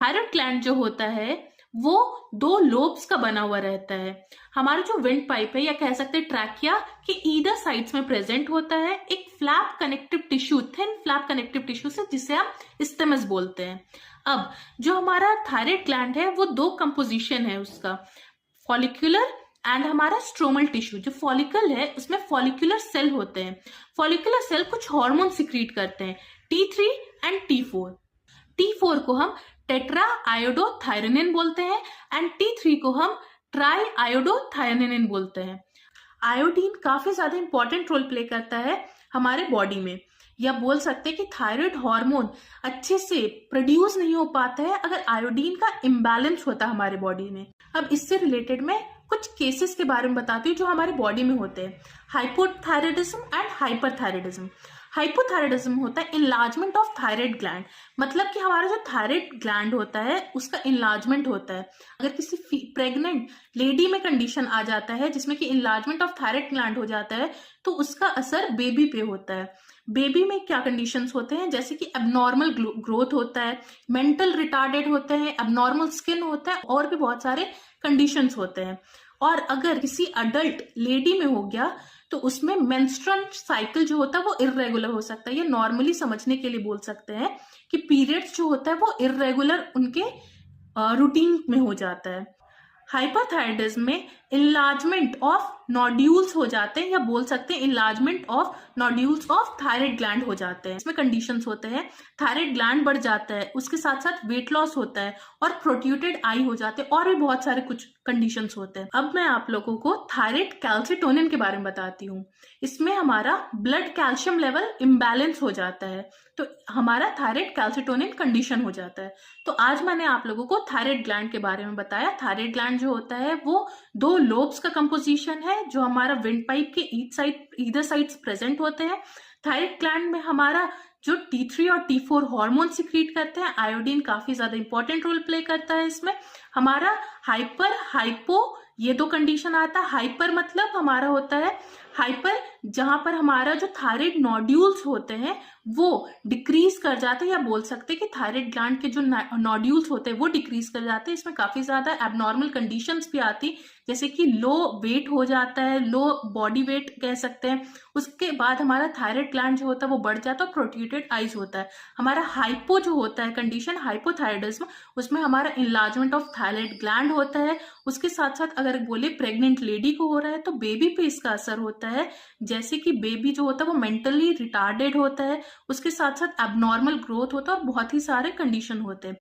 Thyroid gland जो होता है वो दो लोब्स का बना हुआ रहता है। हमारा जो विंड पाइप है या कह सकते हैं ट्रैकिया के ईदर साइड्स में प्रेजेंट होता है एक flap connective tissue, thin flap connective tissue से, जिसे हम इस्टेमस बोलते हैं। अब जो हमारा थायराइड ग्लैंड है वो दो कंपोजिशन है उसका, फॉलिक्यूलर एंड हमारा स्ट्रोमल टिश्यू। जो फॉलिकल है उसमें फॉलिक्यूलर सेल होते हैं। फॉलिक्यूलर सेल कुछ हार्मोन सिक्रीट करते हैं, T3 एंड T4। T4 को हम टेट्रा आयोडोथायरोनिन बोलते हैं एंड T3 को हम ट्राई आयोडोथायरोनिन बोलते हैं। आयोडीन काफी ज्यादा इंपॉर्टेंट रोल प्ले करता है हमारे बॉडी में, या बोल सकते हैं कि थायराइड हार्मोन अच्छे से प्रोड्यूस नहीं हो पाता है अगर आयोडीन का इम्बैलेंस होता है हमारे बॉडी में। अब इससे रिलेटेड मैं कुछ केसेस के बारे में बताती हूँ जो हमारे बॉडी में होते हैं, हाइपोथायराइडिज्म एंड हाइपरथायराइडिज्म। हाइपोथायराइडिज्म होता है इनलार्जमेंट ऑफ थायराइड ग्लैंड, मतलब कि हमारा जो थायराइड ग्लैंड होता है उसका इनलार्जमेंट होता है। अगर किसी प्रेग्नेंट लेडी में कंडीशन आ जाता है जिसमें कि इनलार्जमेंट ऑफ थायराइड ग्लैंड हो जाता है तो उसका असर बेबी पे होता है। बेबी में क्या कंडीशंस होते हैं, जैसे कि एबनॉर्मल ग्रोथ होता है, मेंटल रिटार्डेड होते हैं, एबनॉर्मल स्किन होता है, और भी बहुत सारे कंडीशंस होते हैं। और अगर किसी अडल्ट लेडी में हो गया तो उसमें मेंस्ट्रुअल साइकिल जो होता है वो इर्रेगुलर हो सकता है। ये नॉर्मली समझने के लिए बोल सकते हैं कि पीरियड्स जो होता है वो इर्रेगुलर उनके रूटीन में हो जाता है। हाइपरथायराइडिज्म में इनलार्जमेंट ऑफ नोड्यूल्स हो जाते हैं, या बोल सकते हैं enlargement of nodules of thyroid gland हो जाते हैं। इसमें कंडीशंस होते हैं, थायराइड ग्लैंड बढ़ जाता है, उसके साथ साथ वेट लॉस होता है और प्रोट्रूटेड आई हो जाते हैं, और भी बहुत सारे कुछ कंडीशंस होते हैं। अब मैं आप लोगों को थायराइड कैल्सिटोनिन के बारे में बताती हूँ। इसमें हमारा ब्लड कैल्शियम लेवल इम्बैलेंस हो जाता है तो हमारा थायराइड कैल्सिटोनिन कंडीशन हो जाता है। तो आज मैंने आप लोगों को थायराइड ग्लैंड के बारे में बताया। थायराइड ग्लैंड जो होता है वो दो लोब्स का कंपोजिशन है जो हमारा विंड पाइप के ईदर साइड्स प्रेजेंट होते हैं। थायराइड ग्लैंड में हमारा जो T3 और T4 हार्मोन सिक्रीट करते हैं, आयोडीन काफी ज्यादा इंपॉर्टेंट रोल प्ले करता है इसमें। हमारा हाइपर हाइपो ये दो कंडीशन आता है। हाइपर मतलब हमारा होता है हाइपर जहां पर हमारा जो थायराइड नोड्यूल्स होते हैं वो डिक्रीज कर जाते हैं, या बोल सकते हैं कि थायराइड ग्लैंड के जो नोड्यूल्स होते हैं वो डिक्रीज कर जाते हैं। इसमें काफी ज्यादा एबनॉर्मल कंडीशंस भी आती, जैसे कि लो वेट हो जाता है, लो बॉडी वेट कह सकते हैं। उसके बाद हमारा थायराइड ग्लैंड जो होता है वो बढ़ जाता है, प्रोट्रूटेड आईज होता है। हमारा हाइपो जो होता है कंडीशन, हाइपोथायराइडिज्म, उसमें हमारा इनलार्जमेंट ऑफ थायराइड ग्लैंड होता है। उसके साथ साथ अगर बोले प्रेग्नेंट लेडी को हो रहा है तो बेबी पे इसका असर होता है, जैसे कि बेबी जो होता है वो मेंटली रिटार्डेड होता है, उसके साथ साथ एबनॉर्मल ग्रोथ होता है और बहुत ही सारे कंडीशन होते हैं।